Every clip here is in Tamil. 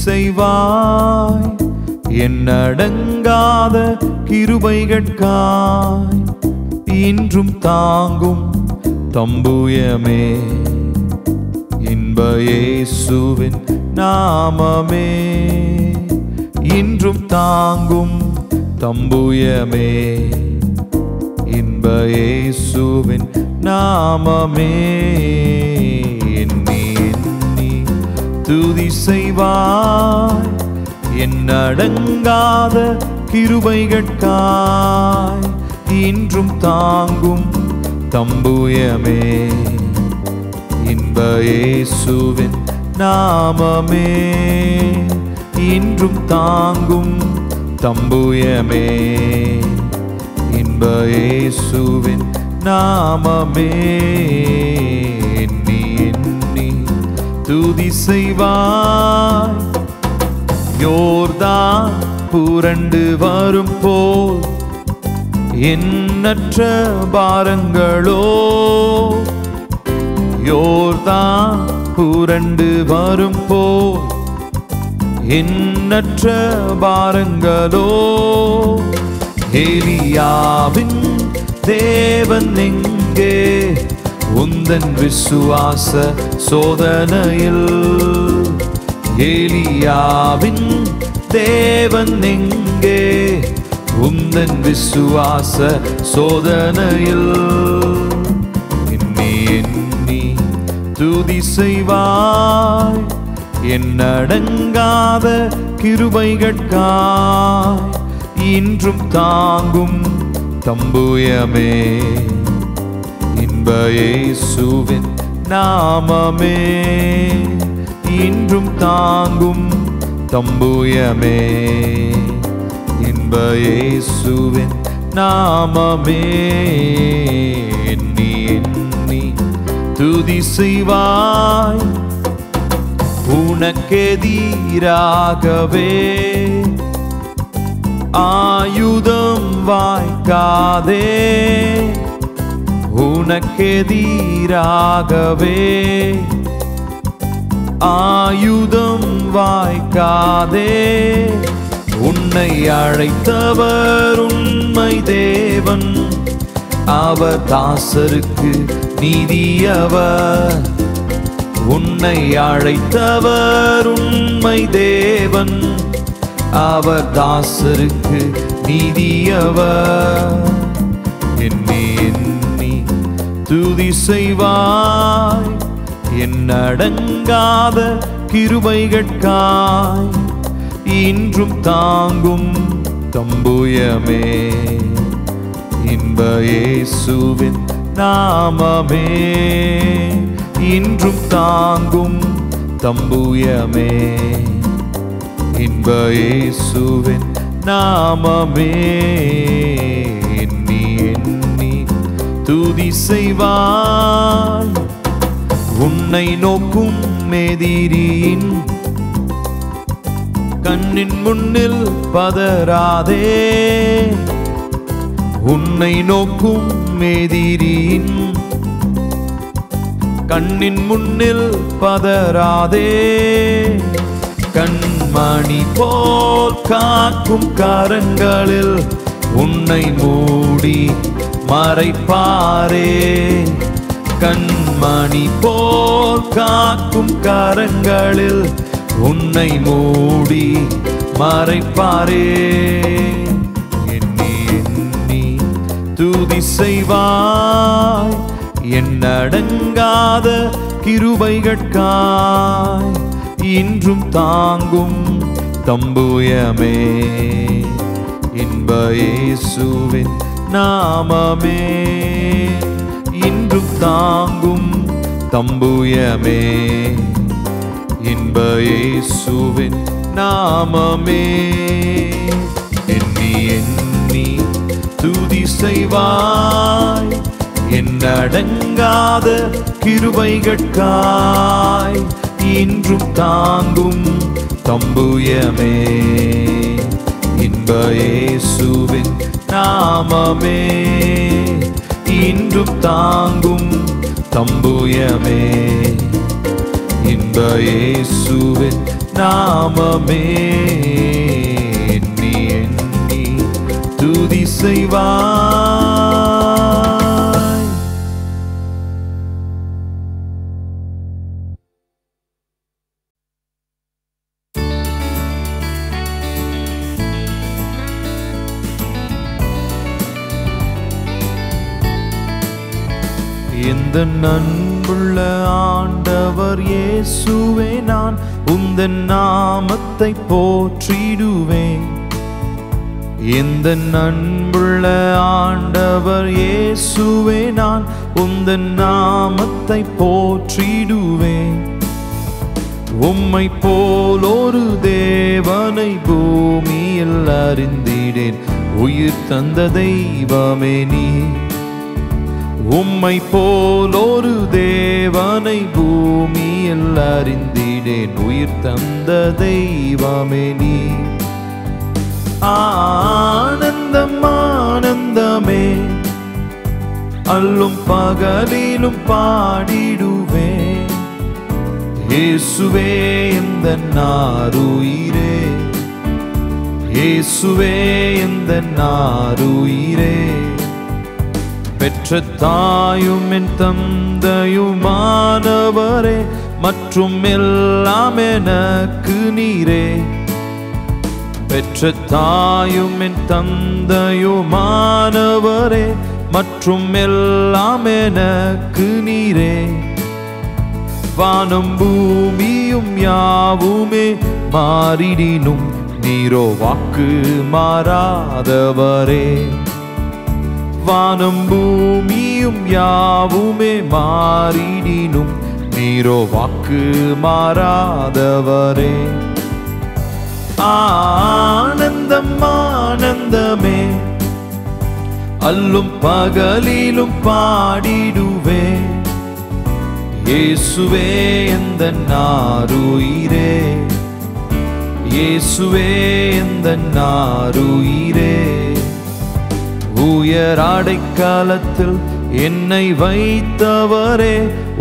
செய்வாய் எண்ணடங்காத கிருபைகட்காய் இன்றும் தாங்கும் தம்புயமே இன்ப இயேசுவின் நாமமே இன்றும் தாங்கும் தம்புயமே இன்ப இயேசுவின் நாமமே எண்ணி எண்ணி துதி செய்வாய் எண்ணடங்காத கிருபைகட்காய் இன்றும் தாங்கும் தம்புயமே இன்ப இயேசுவின் நாமமே இன்றும் தாங்கும் தம்புயமே இன்ப இயேசுவின் நாமமே எண்ணி எண்ணி துதி செய்வாய் யோர்தான் புரண்டு வரும் போல் எண்ணற்ற பாரங்களோ யோர்தான் புரண்டு வரும் போல் எண்ணற்ற பாரங்களோ எலியாவின் தேவன் எங்கே உந்தன் விசுவாச சோதனையில் எலியாவின் தேவன் எங்கே உந்தன் விசுவாச சோதனையில் எண்ணி எண்ணி துதி செய்வாய் எண்ணடங்காத கிருபைகட்காய் இன்றும் தாங்கும் தம்புயமே இன்ப இயேசுவின் நாமமே இன்றும் தாங்கும் தம்புயமே இன்ப இயேசுவின் நாமமே எண்ணி எண்ணி துதி செய்வாய் உனக்கெதிராகவே ஆயுதம் வாய்க்காதே உனக்கெதிராகவே ஆயுதம் வாய்க்காதே உன்னை அழைத்தவர் உண்மை தேவன் அவர் தாசருக்கு நீதியவர் உன்னை அழைத்தவர் உண்மை தேவன் அவர் தாசருக்கு நீதியவர் எண்ணி எண்ணி துதி செய்வாய் எண்ணடங்காத கிருபைகட்காய் இன்றும் தாங்கும் தம்புயமே இன்ப இயேசுவின் நாமமே இன்றும் தாங்கும் தம்புயமே இன்ப இயேசுவின் நாமமே எண்ணி எண்ணி துதி செய்வாய் உன்னை நோக்கும் எதிரியின் கண்ணின் முன்னில் பதறாதே உன்னை நோக்கும் எதிரியின் கண்ணின் முன்னில் பதறாதே கண்மணி போல் காக்கும் கரங்களில் உன்னை மூடி மறைப்பாரே கண்மணி போல் காக்கும் கரங்களில் உன்னை மூடி மறைப்பாரே எண்ணி எண்ணி துதி செய்வாய் எண்ணடங்காத கிருபைகட்காய் இன்றும் தாங்கும் தம்புயமே இன்ப இயேசுவின் நாமமே இன்றும் தாங்கும் தம்புயமே இன்ப இயேசுவின் நாமமே எண்ணி எண்ணி துதி செய்வாய் எண்ணடங்காத கிருபைகட்காய் இன்றும் தாங்கும் தம்புயமே இன்ப இயேசுவின் நாமமே இன்றும் தாங்கும் தம்புயமே இன்ப இயேசுவின் நாமமே எண்ணி எண்ணி துதி செய்வாய். இந்த அன்புள்ள ஆண்டவர் இயேசுவே, நான் உந்தன் நாமத்தை போற்றிடுவேன். இந்த அன்புள்ள ஆண்டவர் இயேசுவே, நான் உந்தன் நாமத்தை போற்றிடுவேன். உம்மை போல் ஒரு தேவனை பூமியில் அறிந்திடேன், உயிர் தந்த தெய்வமே நீ. உம்மை போல் ஒரு தேவனை பூமியில் அறிந்திடேன், உயிர் தந்த தெய்வமே நீ. ஆனந்தம் ஆனந்தமே அல்லும் பகலிலும் பாடிடுவேன். இயேசுவே எந்தன் ஆருயிரே, இயேசுவே எந்தன் ஆருயிரே. பெற்ற தாயும் என் தந்தையுமானவரே, மற்றும் எல்லாம் எனக்கு நீரே. பெற்ற தாயும் என் தந்தையுமானவரே, மற்றும் எல்லாம் எனக்கு நீரே. வானம் பூமியும் யாவுமே மாறிடினும் நீரோ வாக்கு மாறாதவரே. வானம் பூமியும் யாவுமே மாறிடினும் நீரோ வாக்கு மாறாதவரே. ஆனந்தம் ஆனந்தமே அல்லும் பகலிலும் பாடிடுவேன். இயேசுவே எந்தன் ஆருயிரே, இயேசுவே எந்தன் ஆருயிரே. உயர் அடைக்கலத்தில் என்னை வைத்தவரே,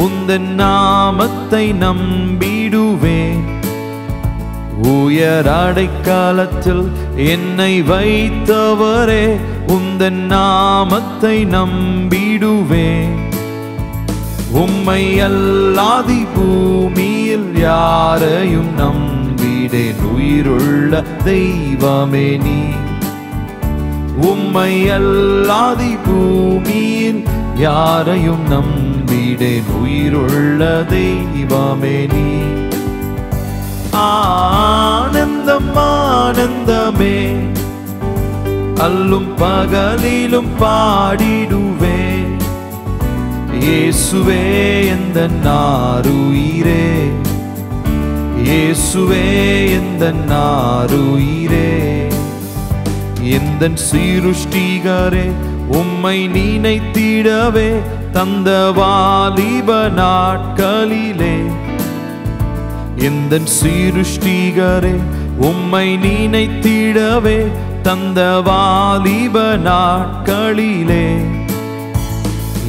உந்தன் நாமத்தை நம்பிடுவேன். உயர் அடைக்கலத்தில் என்னை வைத்தவரே, உந்தன் நாமத்தை நம்பிடுவேன். உம்மை அல்லாதி பூமியில் யாரையும் நம்பிடேன், உயிருள்ள தெய்வமே நீ. உம்மை அல்லாதி பூமியில் யாரையும் நம்பிடேன், உயிருள்ள தெய்வமே நீ. ஆனந்தம் ஆனந்தமே அல்லும் பகலிலும் பாடிடுவேன். இயேசுவே எந்தன் ஆருயிரே, இயேசுவே எந்தன் ஆருயிரே. எந்தன் சீருஷ்டிகரே, உம்மை நினைத்திடவே தந்த வாலிப நாட்களிலே. எந்தன் சீருஷ்டிகரே, உம்மை நினைத்திடவே தந்த வாலிப நாட்களிலே.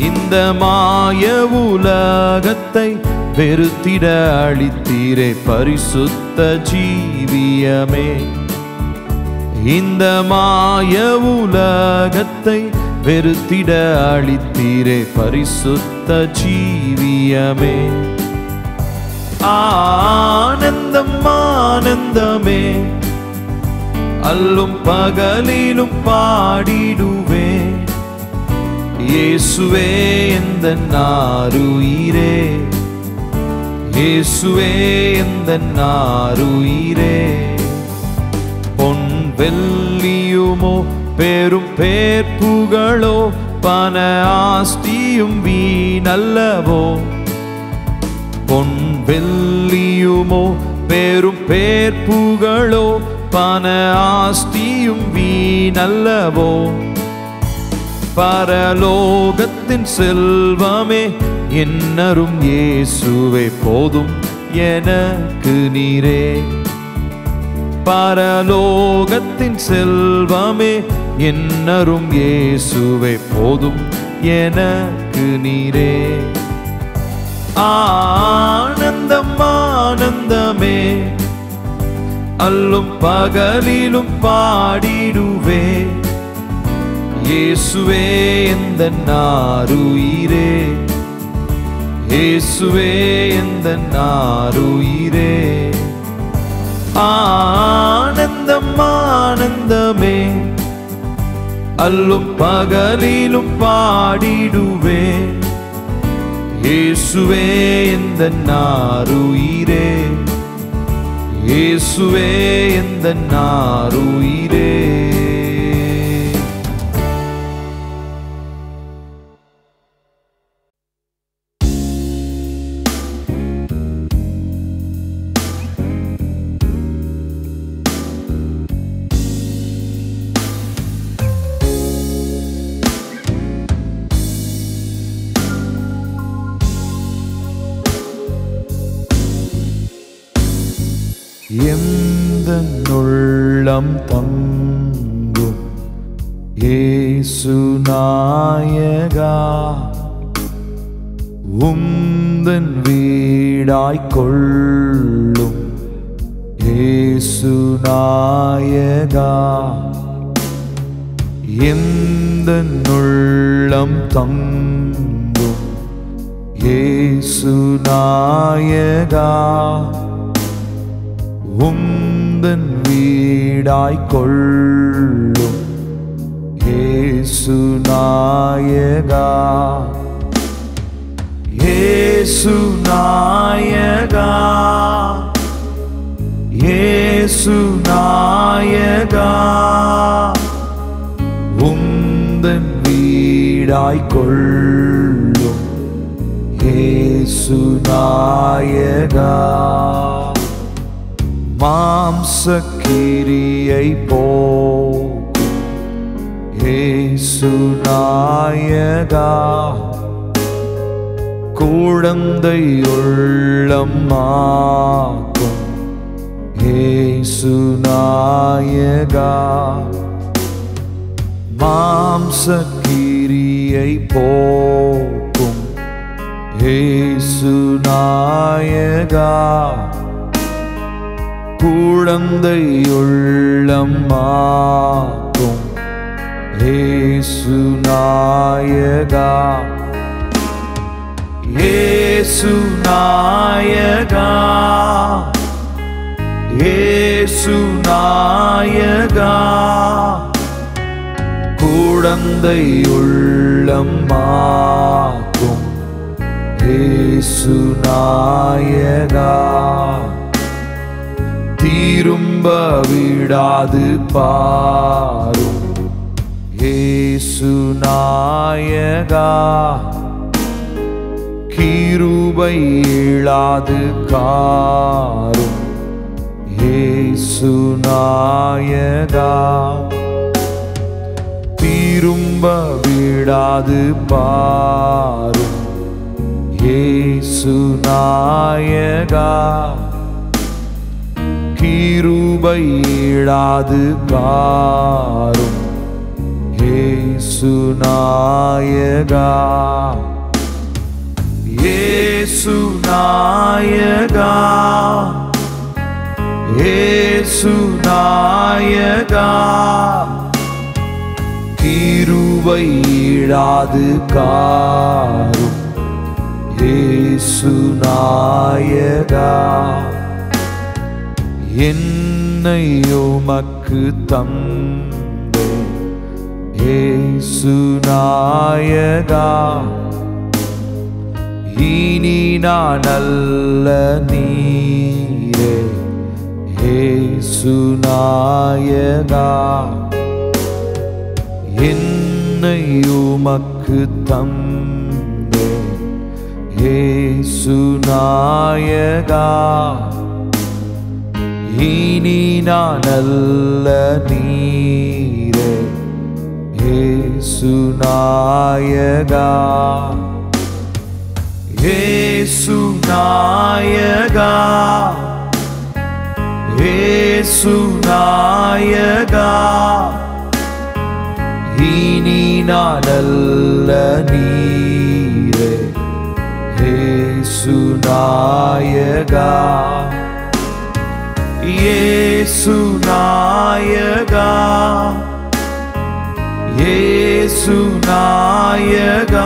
இந்த மாய உலகத்தை வெறுத்திட அளித்தீரே பரிசுத்த ஜீவியமே. இந்த மாய உலகத்தை வெறுத்திட அளித்தீரே பரிசுத்த ஜீவியமே. ஆனந்தம் ஆனந்தமே அல்லும் பகலிலும் பாடிடுவேன். இயேசுவே எந்தன் ஆருயிரே, இயேசுவே எந்தன் ஆருயிரே. பொன் வெள்ளியுமோ பெரும் பேர் புகழோ பண ஆஸ்தியும் வீணல்லவோ. பொன் வெள்ளியுமோ பெரும் பேர் புகழோ பண ஆஸ்தியும் வீணல்லவோ. பரலோகத்தின் செல்வமே என்னரும் இயேசுவே போதும் எனக்கு நீரே. பரலோகத்தின் செல்வமே என்னரும் இயேசுவே போதும் எனக்கு நீரே. ஆனந்தம் ஆனந்தமே அல்லும் பகலிலும் பாடிடுவே. இயேசுவே எந்தன் ஆருயிரே, இயேசுவே எந்தன் ஆருயிரே. ஆனந்தம் ஆனந்தமே, அல்லும் பகலிலும் பாடிடுவே. இயேசுவே எந்தன் ஆருயிரே, இயேசுவே எந்தன் ஆருயிரே. எந்தன் உள்ளம் தங்கும் இயேசு நாயகா, உந்தன் வீடாய்க் கொள்ளும் இயேசு நாயகா. எந்தன் உள்ளம் தங்கும் இயேசு நாயகா, உந்தன் வீடாய்க் கொள்ளும் இயேசு நாயகா. இயேசு நாயகா, இயேசு நாயகா, உந்தன் வீடாய்க் கொள்ளும் இயேசு நாயகா. மாம்சக்கிரியை போக்கும் இயேசு நாயகா, குழந்தை உள்ளம் ஆக்கும் இயேசு நாயகா. மாம்சக்கிரியை போக்கும் இயேசு நாயகா, குழந்தை உள்ளம் ஆக்கும் இயேசு நாயகா. இயேசு நாயகா, இயேசு நாயகா, குழந்தை உள்ளம் ஆக்கும் இயேசு நாயகா. திரும்ப விடாது பாரும் இயேசு நாயகா, கிருபை இழாது காரும் இயேசு நாயகா. திரும்ப விடாது பாரும் இயேசு நாயகா, கிருபை இழாது காரும் இயேசு நாயகா. இயேசு நாயகா, இயேசு நாயகா, கிருபை இழாது காரும் இயேசு நாயகா. என்னை உமக்கு தந்தேன் இயேசு நாயகா, இனி நான் அல்ல நீரே இயேசு நாயகா. என்னை உமக்கு தந்தேன் இயேசு நாயகா, இனி நான் அல்ல நீரே இயேசு நாயகா. இயேசு நாயகா, இயேசு நாயகா, இனி நான் அல்ல நீரே இயேசு நாயகா. இயேசு நாயகா, இயேசு நாயகா,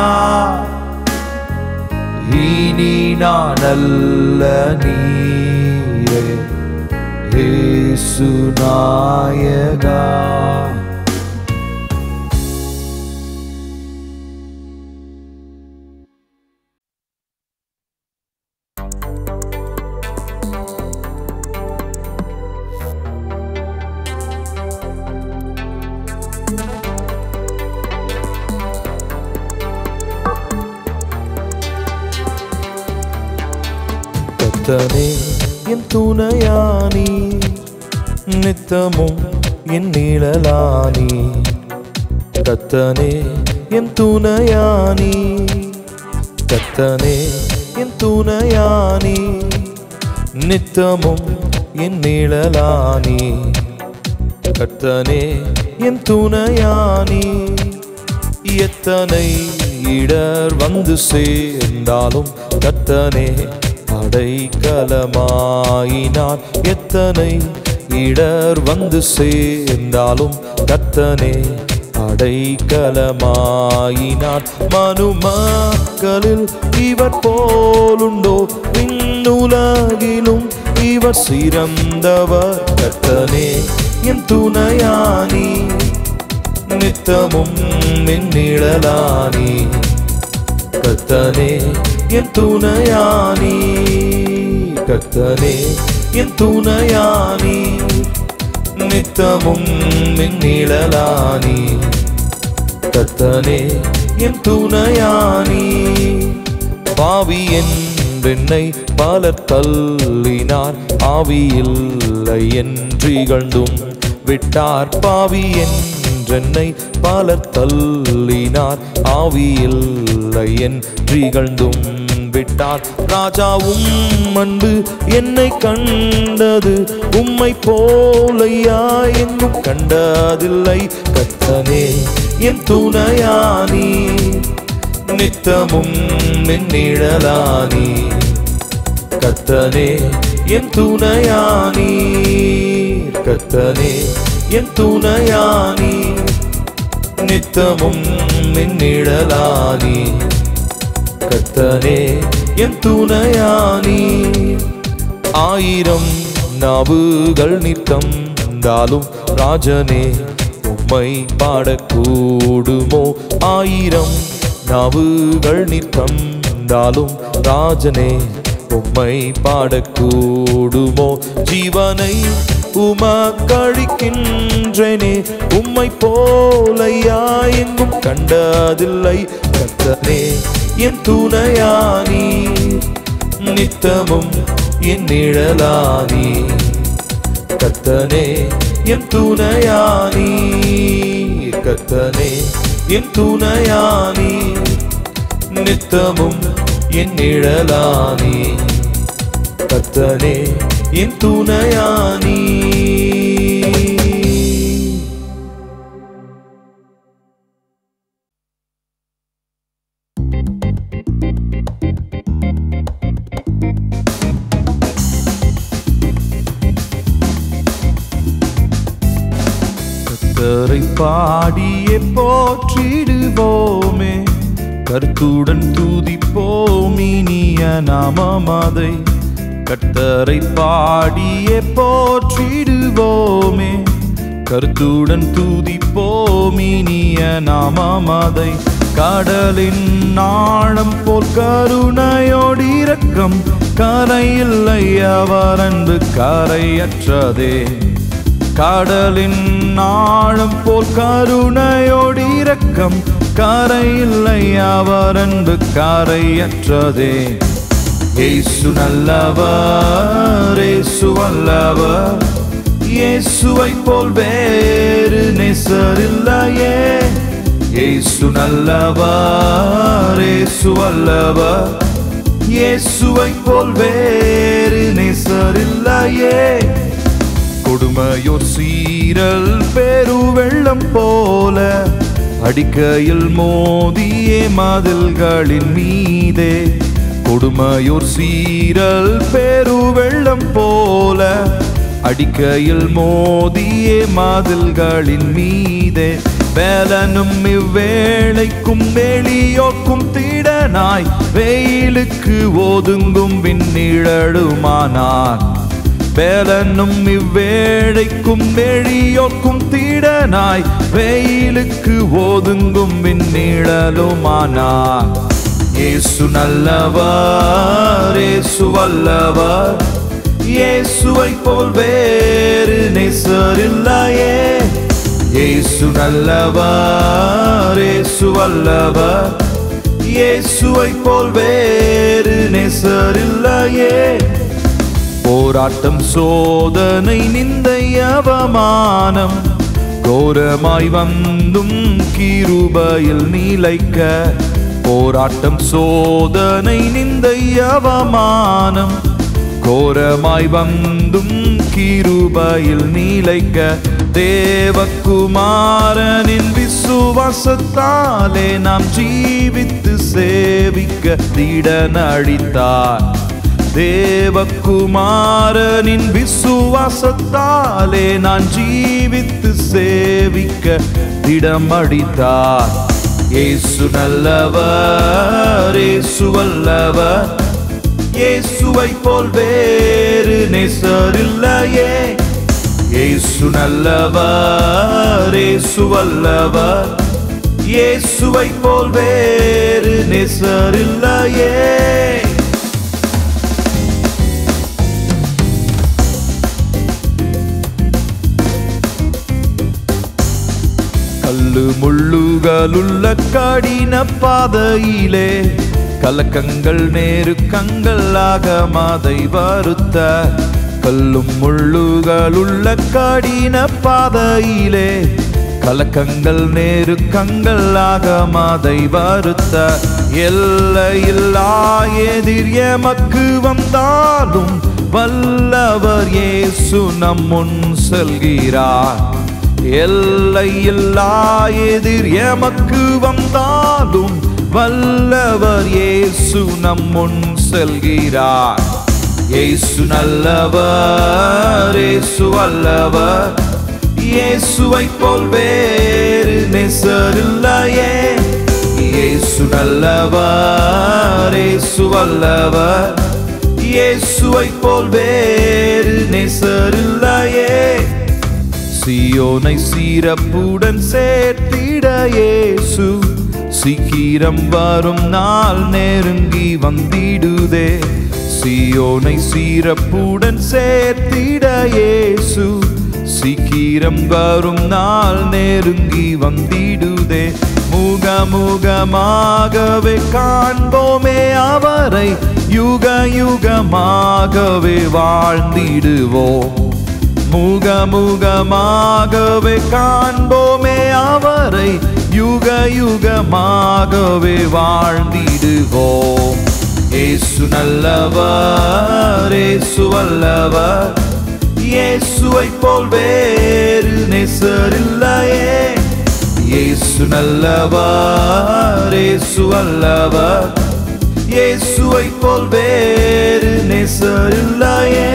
இனி நான் அல்ல நீரே இயேசு நாயகா. கர்த்தனே என் துணையானி, நித்தமும் என் நிழலானி. கர்த்தனே என் துணையானி, கர்த்தனே என் துணையானி, நித்தமும் என் நிழலானி. கர்த்தனே என் துணையானி, எத்தனை இடர் வந்து சேர்ந்தாலும் கர்த்தனே அடைக்கலமாயினார். எத்தனை இடர் வந்து சேர்ந்தாலும் கர்த்தனே அடைக்கலமாயினார். மனுமக்களில் இவர் போலுண்டோ, விண்ணுலகிலும் இவர் சிறந்தவர். கர்த்தனே என் துணையானி, நித்தமும் என் நிழலானி. கர்த்தனே என் துணையானி, கர்த்தனே என் துணையானி, நித்தமும் என் நிழலானி. கர்த்தனே என் துணையானி. பாவி என்றென்னை பலர் தள்ளினார், ஆவியில்லை என்றிகழ்ந்தும் விட்டார். பாவி என்றென்னை பலர் தள்ளினார், ஆவியில்லை என்றிகழ்ந்தும் விட்டார். ராஜாவும் அன்பு என்னை கண்டது, உம்மை போலையா எங்கும் கண்டதில்லை. கர்த்தனே என் துணையானி, நித்தமும் என் நிழலானி. கர்த்தனே என் துணையானி, கர்த்தனே என் துணையானி, நித்தமும் என் நிழலானி. கர்த்தனே என் துணையானி. ஆயிரம் நாவுகள் நித்தந்தாலும் ராஜனே உம்மை பாடக்கூடுமோ. ஆயிரம் நாவுகள் நித்தந்தாலும் ராஜனே உம்மை பாடக்கூடுமோ. ஜீவனை உமக்களிக்கின்றேனே, உம்மை போலையா எங்கும் கண்டதில்லை. கர்த்தனே என் துணையானி, நித்தமும் என் நிழலானி. கர்த்தனே என் துணையானி, கர்த்தனே என் துணையானி, நித்தமும் என் நிழலானி. கர்த்தனே என் துணையானி. கர்த்தரை பாடியே போற்றிடுவோமே, கருத்துடன் துதிப்போம் இனிய நாமமதை. கர்த்தரை பாடியே போற்றிடுவோமே, கருத்துடன் துதிப்போம் இனிய நாமமதை. கடலின் ஆழம் போல் கருணையோடு இரக்கம், கரையில்லை அவர் அன்பு கரையற்றதே. கடலின் ஆழம் போல் கருணையோடு இரக்கம், கரையில்லை அவர் அன்பு கரையற்றதே. இயேசு நல்லவர், இயேசு வல்லவர், இயேசுவை போல் வேறு நேசரில்லையே. இயேசு நல்லவர், இயேசு வல்லவர், இயேசுவை போல் வேறு நேசரில்லையே. கொடுமையோர் சீரல் பெருவெள்ளம் போல, அடிக்கையில் மோதியே மதில்களின் மீதே. கொடுமையோர் சீரல் பெருவெள்ளம் போல, அடிக்கையில் மோதியே மதில்களின் மீதே வேலனும் இவ்வேளைக்கும் வெளியோக்கும் திடனாய் வெயிலுக்கு ஒதுங்கும் விண்ணிழலுமானார் வேலனும் இவ்வேளைக்கும் வெளியோக்கும் திடனாய் வெயிலுக்கு ஒதுங்கும் விண்ணிழலுமானார் இயேசு நல்லவர் இயேசு வல்லவர் இயேசுவை போல் வேறு நேசரில்லையே இயேசு நல்லவர் இயேசு வல்லவர் இயேசுவை போல் வேறு நேசரில்லையே போராட்டம் சோதனை நிந்தை அவமானம் கோரமாய் வந்தும் கிருபையில் நிலைக்க போராட்டம் சோதனை நிந்தை அவமானம் கோரமாய் வந்தும் கிருபையில் நிலைக்க தேவகுமாரனின் விசுவாசத்தாலே நாம் ஜீவித்து சேவிக்க திடனடித்தார் தேவகுமாரனின் விசுவாசத்தாலே நான் ஜீவித்து சேவிக்க திடமடித்தார் இயேசு நல்லவர் இயேசு வல்லவர் இயேசுவை போல் வேறு நேசரில்லையே இயேசு நல்லவர் இயேசு வல்லவர் இயேசுவை போல் வேறு நேசரில்லையே கல்லு முள்ளுகளுள்ள கடின பாதையிலே கலக்கங்கள் நேருக்கங்களாக மாதை வருத்த கல்லும் முள்ளுகளுள்ள கடின பாதையிலே கலக்கங்கள் நேருக்கங்களாக மாதை வருத்த எல்லையில்லா எதிர் எமக்கு வந்தாலும் வல்லவர் இயேசு நம் முன் செல்கிறார் எல்லையில்லா எதிர் எமக்கு வந்தாலும் வல்லவர் இயேசு நம் முன் செல்கிறார் இயேசு நல்லவர் இயேசு வல்லவர் இயேசுவை போல் வேறு நேசரில்லையே இயேசு நல்லவர் இயேசு வல்லவர் இயேசுவை போல் வேறு நேசரில்லையே சீயோனை சிறப்புடன் சேர்த்திட இயேசு சீக்கிரம் வரும் நாள் நெருங்கி வந்திடுதே சீயோனை சிறப்புடன் சேர்த்திட இயேசு சீக்கிரம் வரும் நாள் நெருங்கி வந்திடுதே முகமுகமாகவே காண்போமே அவரை யுக யுகமாகவே வாழ்ந்திடுவோம் முகமுகமாகவே காண்போமே அவரை யுக யுகமாகவே வாழ்ந்திடுவோம் இயேசு நல்லவர் இயேசு வல்லவர் இயேசுவை போல் வேறு நேசரில்லையே இயேசு நல்லவர் இயேசு வல்லவர் இயேசுவை போல் வேறு நேசரில்லையே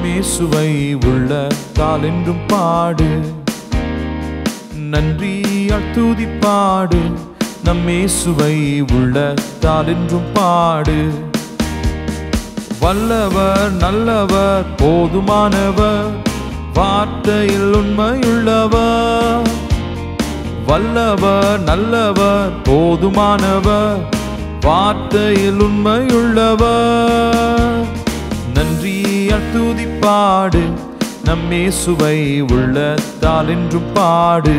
இயேசுவை உள்ளத்தால் என்றும் பாடு நன்றியால் துதிப்பாடு நம் இயேசுவை உள்ளத்தால் என்றும் பாடு வல்லவர் நல்லவர் போதுமானவர் வார்த்தையில் உண்மையுள்ளவர் வல்லவர் நல்லவர் போதுமானவர் வார்த்தையில் உண்மையுள்ளவர் நன்றியால் துதிப்பாடு நம் இயேசுவை உள்ளத்தால் என்றும் பாடு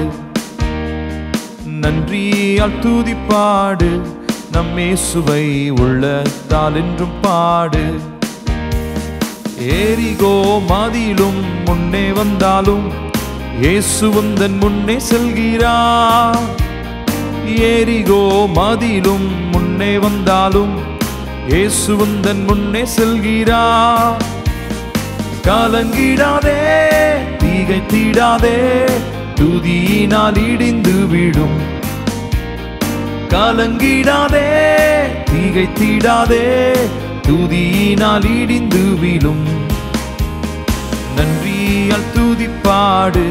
நன்றியால் துதிப்பாடு நம் இயேசுவை உள்ளத்தால் என்றும் பாடு எரிகோ மதிலும் முன்னே வந்தாலும் இயேசு உந்தன் முன்னே செல்கிறார். எரிகோ மதிலும் முன்னே வந்தாலும் இயேசு உந்தன் முன்னே செல்கிறார். கலங்கிடாதே, திகைத்திடாதே, துதியினால் இடிந்து விடும். கலங்கிடாதே, திகைத்திடாதே, துதியினால் இடிந்து விடும். நன்றியால் துதிப்பாடு,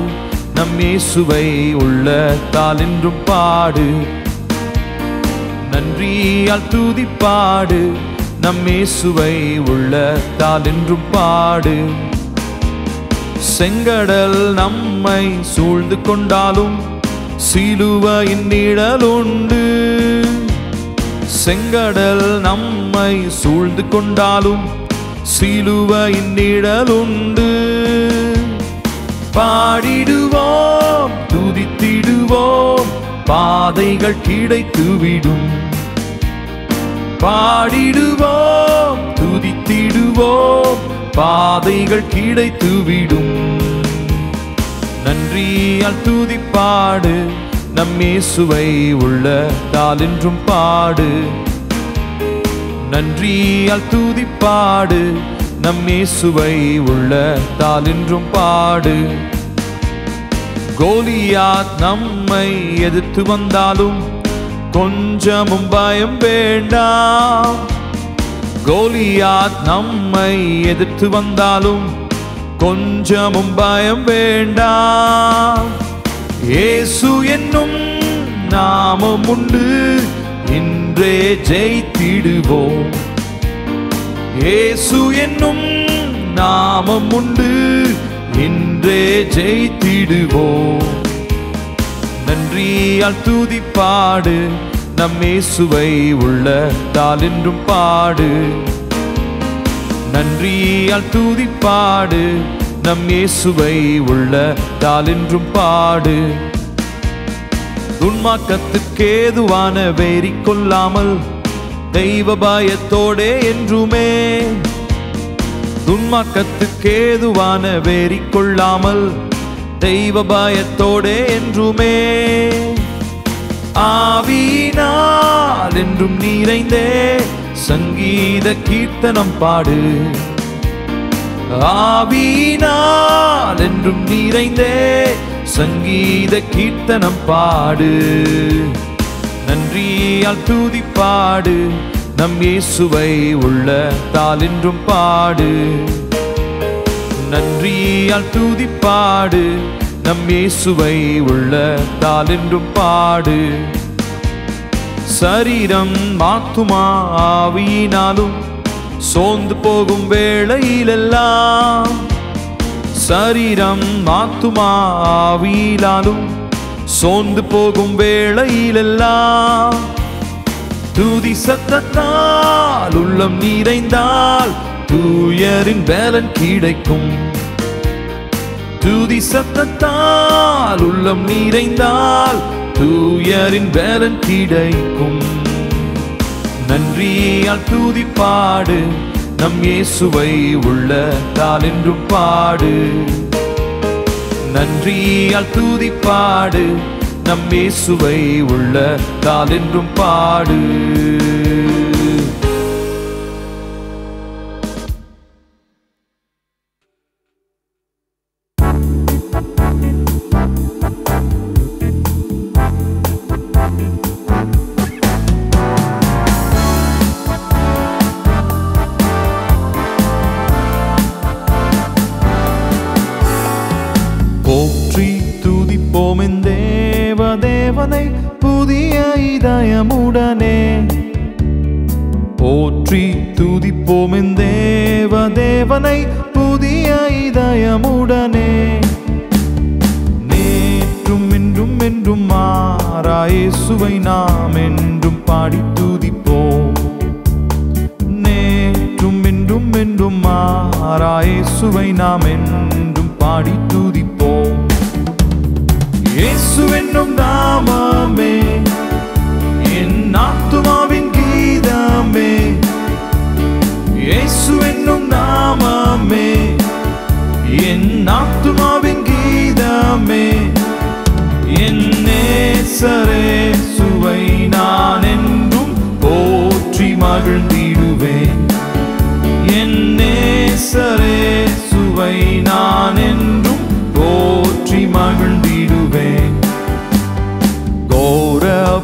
நம் இயேசுவை உள்ளத்தால் என்றும் பாடு. நன்றியால் துதிப்பாடு, நம் இயேசுவை உள்ளத்தால் என்றும் பாடு. செங்கடல் நம்மை சூழ்ந்து கொண்டாலும் சிலுவையின் நிழலுண்டு. செங்கடல் நம்மை சூழ்ந்து கொண்டாலும் சிலுவையின் நிழலுண்டு. பாடிடுவோம், துதித்திடுவோம், பாதைகள் கிடைத்துவிடும். பாடிடுவோம், துதித்திடுவோம், பாதைகள் கிடைத்துவிடும். நன்றியால் துதிப்பாடு, நம் இயேசுவை உள்ளத்தால் என்றும் பாடு. நன்றியால் துதிப்பாடு, நம் இயேசுவை உள்ளத்தால் என்றும் பாடு. கோலியாத் நம்மை எதிர்த்து வந்தாலும் கொஞ்சமும் பயம் வேண்டாம். கோலியாத் நம்மை எதிர்த்து வந்தாலும் கொஞ்சமும் பயம் வேண்டாம். இயேசு என்னும் நாமம் உண்டு, இன்றே ஜெயித்திடுவோம். இயேசு என்னும் நாமம் உண்டு, இன்றே ஜெயித்திடுவோம். நன்றியால் துதிப்பாடு, நம் இயேசுவை உள்ளத்தால் என்றும் பாடு. நன்றியால் துதிப்பாடு, நம் இயேசுவை உள்ளத்தால் என்றும் பாடு. துன்மார்க்கத்துக்கேதுவான வெறி கொள்ளாமல் தெய்வ பயத்தோடே என்றுமே. துன்மார்க்கத்துக்கேதுவான வெறி கொள்ளாமல் தெய்வ பயத்தோடே என்றுமே. ஆவியினால் என்றும் நிறைந்தே சங்கீத கீர்த்தனம் பாடு. ஆவியினால் என்றும் நிறைந்தே சங்கீத கீர்த்தனம் பாடு. நன்றியால் துதிப்பாடு, நம் இயேசுவை உள்ளத்தால் என்றும் பாடு. நன்றியால் துதிப்பாடு, நம் இயேசுவை உள்ளத்தால் என்றும் பாடு. சரீரம் ஆத்துமா ஆவியினாலும் சோர்ந்து போகும் வேளையிலெல்லாம். சரீரம் ஆத்துமா ஆவியினாலும் சோர்ந்து போகும் வேளையிலெல்லாம். துதி சத்தத்தால் உள்ளம் நிறைந்தால் தூயரின் பலன் கிடைக்கும். துதி சத்தத்தால் உள்ளம் நிறைந்தால் தூயரின் பலன் கிடைக்கும். நன்றியால் துதிப்பாடு, நம் இயேசுவை உள்ளத்தால் என்றும் பாடு. நன்றியால் துதிப்பாடு, நம் இயேசுவை உள்ளத்தால் என்றும் பாடு. போற்றி துதிப்போம் என் தேவனை புதிய இதயமுடனே. போற்றி துதிப்போம் என் தேவனை புதிய இதயமுடனே. நேற்றும் இன்றும் என்றும் மாறா இயேசுவை நாம் என்றும் பாடி துதிப்போம். நேற்றும் இன்றும் என்றும் மாறா இயேசுவை நாம் என்றும் பாடி துதிப்போம். இயேசு என்னும் நாமமே என் ஆத்துமாவின் கீதமே. இயேசு என்னும் நாமமே என் ஆத்துமாவின் கீதமே.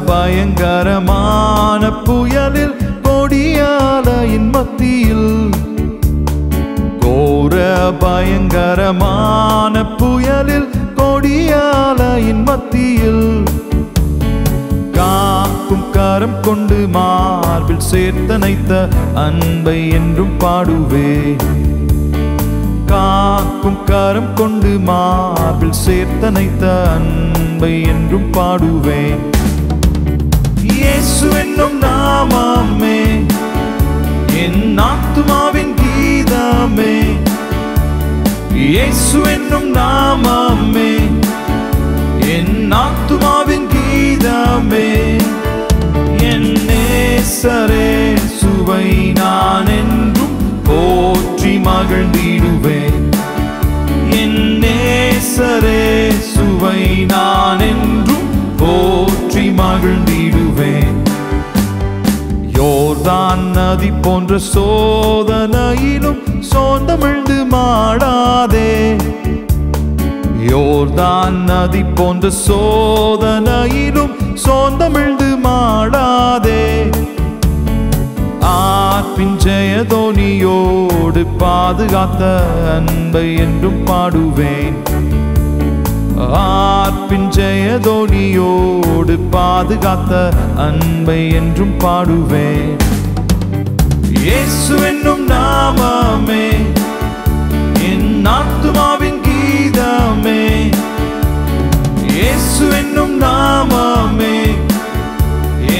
பயங்கரமான புயலில் கொடியாலையின் மத்தியில் கோர பயங்கரமான புயலில் கொடியாலையின் மத்தியில் காக்கும் கரம் கொண்டு மார்பில் சேர்த்தனைத்த அன்பை என்றும் பாடுவேன். காக்கும் கரம் கொண்டு மார்பில் சேர்த்தனைத்த அன்பை என்றும் பாடுவேன். இயேசு என்னும் நாமமே என் ஆத்துமாவின் கீதமே. இயேசு என்னும் நாமமே என் ஆத்துமாவின் கீதமே. என் நேசரே சுவை நான் என்றும் போற்றி மகிழ்ந்திடுவேன். என் நேசரே சுவை நான் என்றும் போற்றி மகிழ்ந்திடுவேன். யோர்தான் நதி போன்ற சோதனையிலும் சோர்ந்தமிழ்ந்து மாடாதே. யோர்தான் நதி போன்ற சோதனையிலும் சோர்ந்தமிழ்ந்து மாடாதே. ஆர்ப்பின் ஜெயதோனியோடு பாதுகாத்த அன்பை என்றும் பாடுவேன். ஆர்ப்பின் ஜெயதோனியோடு பாதுகாத்த அன்பை என்றும் பாடுவேன். இயேசு என்னும் நாமமே என் ஆத்துமாவின் கீதமே. இயேசு என்னும் நாமமே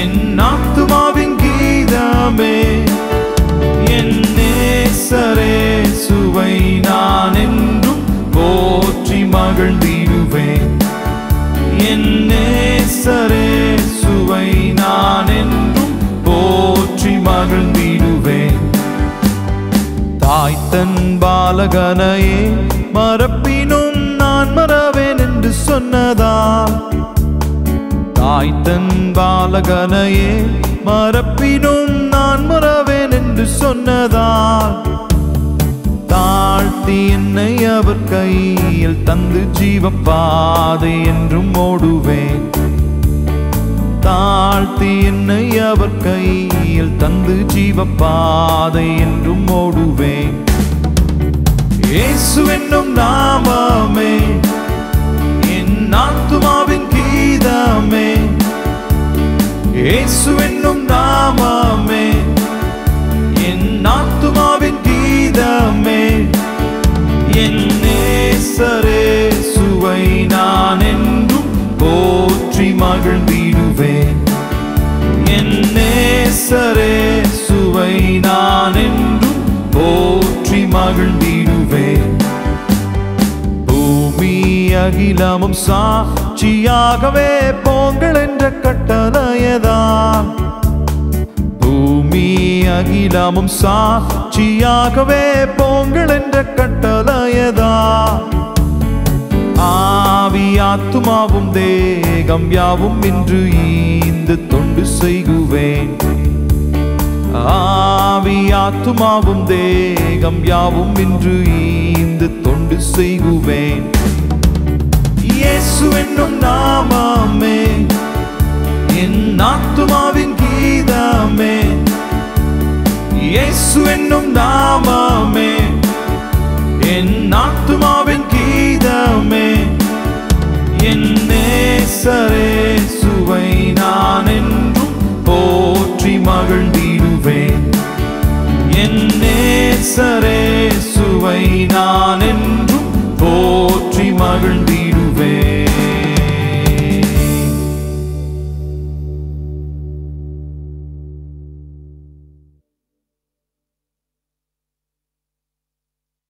என் ஆத்துமாவின் கீதமே. என் நேசரே சுவை நான் என்றும் போற்றி மகிழ்ந்திடுவேன். என் நேசரே சுவை நான் என்றும் போற்றி மகிழ்ந்திடுவேன். தாய் தன் பாலகனையே மறப்பினும் நான் மறவேன் என்று சொன்னதால். தாய் தன் பாலகனையே மறப்பினும் நான் மறவேன் என்று சொன்னதால். தாழ்த்தி என்னை அவர் கையில் தந்து ஜீவப்பாதை என்றும் ஓடுவேன். தாழ்த்தி என்னை அவர் கையில் தந்து ஜீவப்பாதை என்றும் ஓடுவேன். இயேசு என்னும் நாமமே என் ஆத்துமாவின் கீதமே. இயேசு என்னும் நாமமே என் ஆத்துமாவின் கீதமே. என் நேசரே சுவை நான் என்றும் போற்றி மகிழ்ந்திடுவேன். என் நேசரே சுவை நான் என்றும் போற்றி மகிழ்ந்திடுவேன். பூமி அகிலமும் சாட்சியாகவே போங்கள் என்ற கட்டளையதான். பூமி அகிலமும் சாட்சியாகவே போங்கள் என்ற கட்டளையதான். ஆவி ஆத்துமாவும் தேகம் யாவும் இன்று ஈந்து தொண்டு செய்குவேன். ஆவி ஆத்துமாவும் தேகம் யாவும் இன்று ஈந்து தொண்டு செய்குவேன். இயேசு என்னும் நாமமே என் ஆத்துமாவின் கீதமே. இயேசு என்னும் நாமமே என் ஆத்துமாவின் கீதமே. என் நேசரே சுவை நான் என்றும் போற்றி மகிழ்ந்திடுவேன். என் நேசரே சுவை நான் என்றும் போற்றி மகிழ்ந்திடுவேன்.